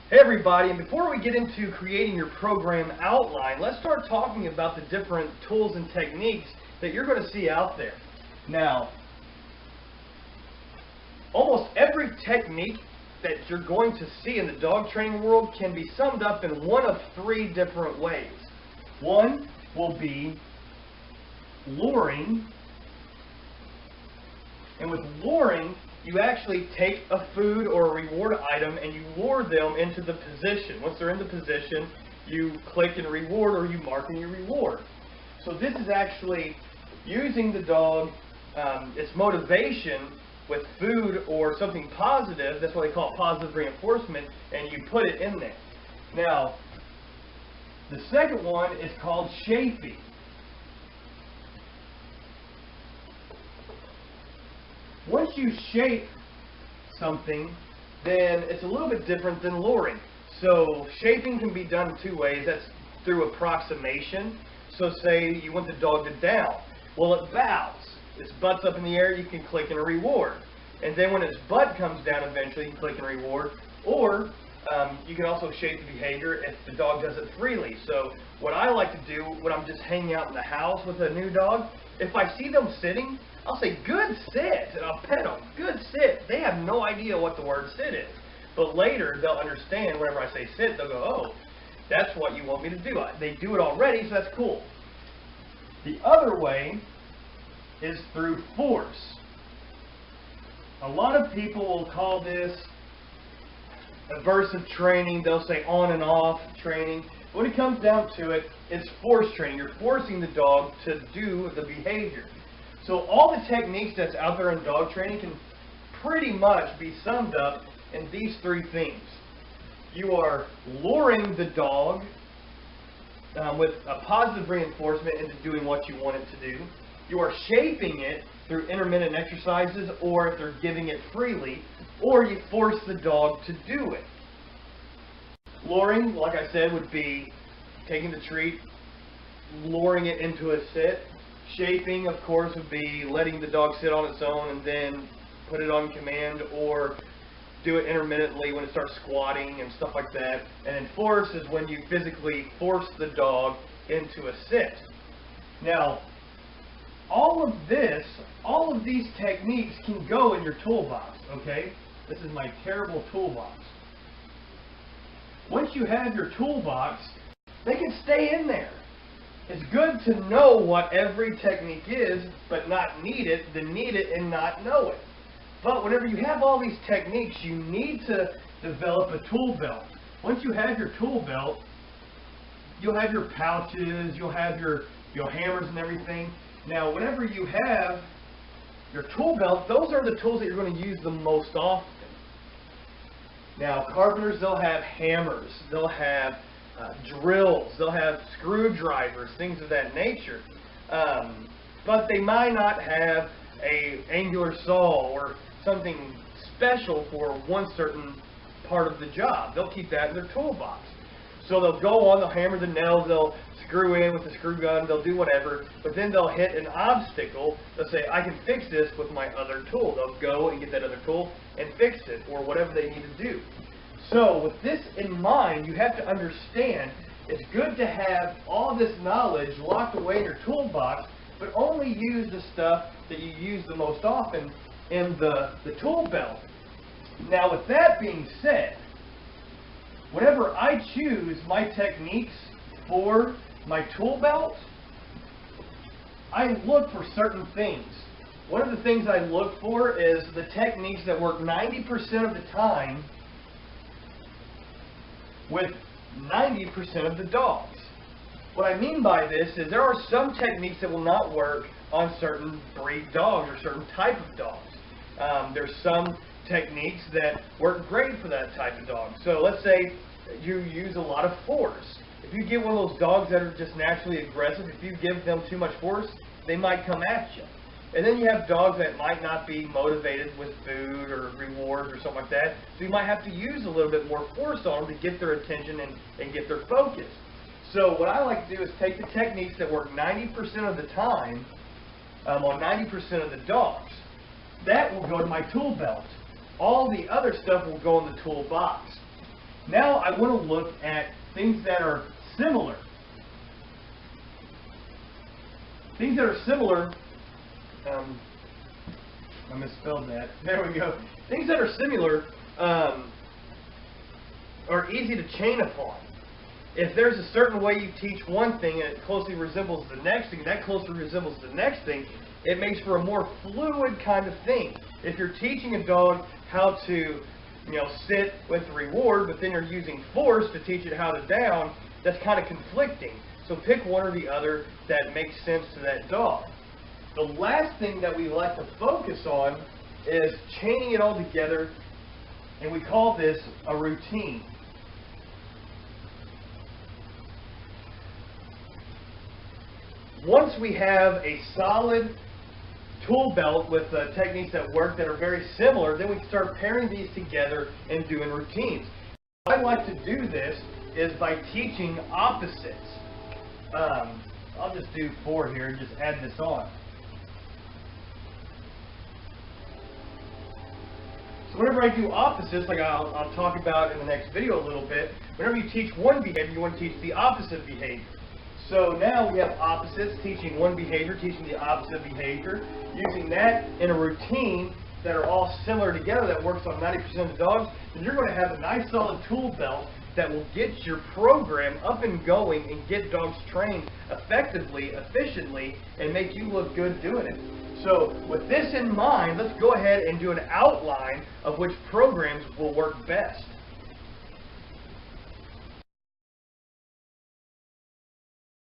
Hey everybody, and before we get into creating your program outline, let's start talking about the different tools and techniques that you're going to see out there. Now, almost every technique that you're going to see in the dog training world can be summed up in one of three different ways. One will be luring, and with luring, you actually take a food or a reward item and you lure them into the position. Once they're in the position, you click and reward, or you mark and you reward. So this is actually using the dog, its motivation with food or something positive. That's why they call it positive reinforcement, and you put it in there. Now, the second one is called shaping. Once you shape something, then it's a little bit different than luring. So shaping can be done two ways. That's through approximation. So say you want the dog to down. Well, it bows. Its butt's up in the air, you can click and reward. And then when its butt comes down eventually, you can click and reward. Or you can also shape the behavior if the dog does it freely. So what I like to do when I'm just hanging out in the house with a new dog, if I see them sitting, I'll say, good sit, and I'll pet them. Good sit. They have no idea what the word sit is. But later, they'll understand whenever I say sit, they'll go, oh, that's what you want me to do. They do it already, so that's cool. The other way is through force. A lot of people will call this aversive training. They'll say on and off training. When it comes down to it, it's force training. You're forcing the dog to do the behavior. So all the techniques that's out there in dog training can pretty much be summed up in these three things. You are luring the dog with a positive reinforcement into doing what you want it to do. You are shaping it through intermittent exercises, or if they're giving it freely, or you force the dog to do it. Luring, like I said, would be taking the treat, luring it into a sit. Shaping, of course, would be letting the dog sit on its own and then put it on command, or do it intermittently when it starts squatting and stuff like that. And then force is when you physically force the dog into a sit. Now, all of these techniques can go in your toolbox, okay? This is my terrible toolbox. Once you have your toolbox, they can stay in there. It's good to know what every technique is, but not need it, than need it and not know it. But whenever you have all these techniques, you need to develop a tool belt. Once you have your tool belt, you'll have your pouches, you'll have your hammers and everything. Now, whenever you have your tool belt, those are the tools that you're going to use the most often. Now, carpenters, they'll have hammers, they'll have drills, they'll have screwdrivers, things of that nature. But they might not have an angular saw or something special for one certain part of the job. They'll keep that in their toolbox. So they'll go on, they'll hammer the nails, they'll screw in with the screw gun, they'll do whatever, but then they'll hit an obstacle. They'll say, I can fix this with my other tool. They'll go and get that other tool and fix it, or whatever they need to do. So with this in mind, you have to understand it's good to have all this knowledge locked away in your toolbox, but only use the stuff that you use the most often in the tool belt. Now, with that being said, whenever I choose my techniques for my tool belt, I look for certain things. One of the things I look for is the techniques that work 90% of the time with 90% of the dogs. What I mean by this is there are some techniques that will not work on certain breed dogs or certain type of dogs. There's some techniques that work great for that type of dog. So let's say you use a lot of force. If you get one of those dogs that are just naturally aggressive, if you give them too much force, they might come at you. And then you have dogs that might not be motivated with food or rewards or something like that. So you might have to use a little bit more force on them to get their attention and get their focus. So what I like to do is take the techniques that work 90% of the time on 90% of the dogs. That will go to my tool belt. All the other stuff will go in the toolbox. Now I want to look at things that are similar. Things that are similar, I misspelled that. There we go. Things that are similar are easy to chain upon. If there's a certain way you teach one thing and it closely resembles the next thing, that closely resembles the next thing, it makes for a more fluid kind of thing. If you're teaching a dog how to, sit with the reward, but then you're using force to teach it how to down, that's kind of conflicting. So pick one or the other that makes sense to that dog. The last thing that we like to focus on is chaining it all together, and we call this a routine. Once we have a solid tool belt with techniques that work that are very similar, then we can start pairing these together and doing routines. How I like to do this is by teaching opposites. I'll just do 4 here and just add this on. So whenever I do opposites, like I'll talk about in the next video a little bit, whenever you teach one behavior, you want to teach the opposite behavior. So now we have opposites, teaching one behavior, teaching the opposite behavior, using that in a routine that are all similar together that works on 90% of the dogs, then you're going to have a nice solid tool belt that will get your program up and going and get dogs trained effectively, efficiently, and make you look good doing it. So with this in mind, let's go ahead and do an outline of which programs will work best.